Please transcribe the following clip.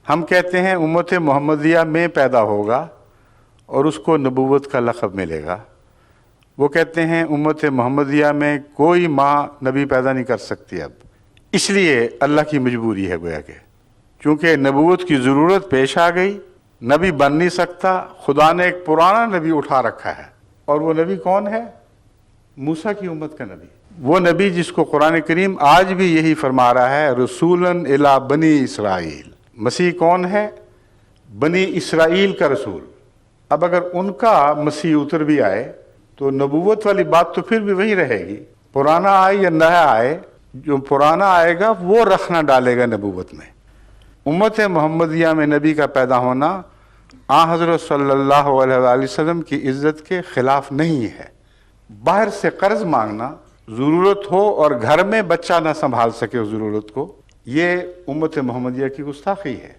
ہم کہتے ہیں امت محمدیہ میں پیدا ہوگا اور اس کو نبوت کا لقب ملے گا. وہ کہتے ہیں امت محمدیہ میں کوئی ماں نبی پیدا نہیں کر سکتی اب، اس لیے اللہ کی مجبوری ہے گویا کہ چونکہ نبوت کی ضرورت پیش آ گئی، نبی بن نہیں سکتا، خدا نے ایک پرانا نبی اٹھا رکھا ہے. اور وہ نبی کون ہے؟ موسیٰ کی امت کا نبی، وہ نبی جس کو قرآن کریم آج بھی یہی فرما رہا ہے رسولاً الی بنی اسرائیل. مسیح کون ہے؟ بنی اسرائیل کا رسول. اب اگر ان کا مسیح اتر بھی آئے تو نبوت والی بات تو پھر بھی وہی رہے گی، پرانا آئے یا نیا آئے، جو پرانا آئے گا وہ رخ نہ ڈالے گا نبوت میں. امت محمدیہ میں نبی کا پیدا ہونا آن حضرت صلی اللہ علیہ وآلہ وسلم کی عزت کے خلاف نہیں ہے. باہر سے قرض مانگنا، ضرورت ہو اور گھر میں بچہ نہ سنبھال سکے اس ضرورت کو، یہ امت محمدیہ کی گستاخی ہے.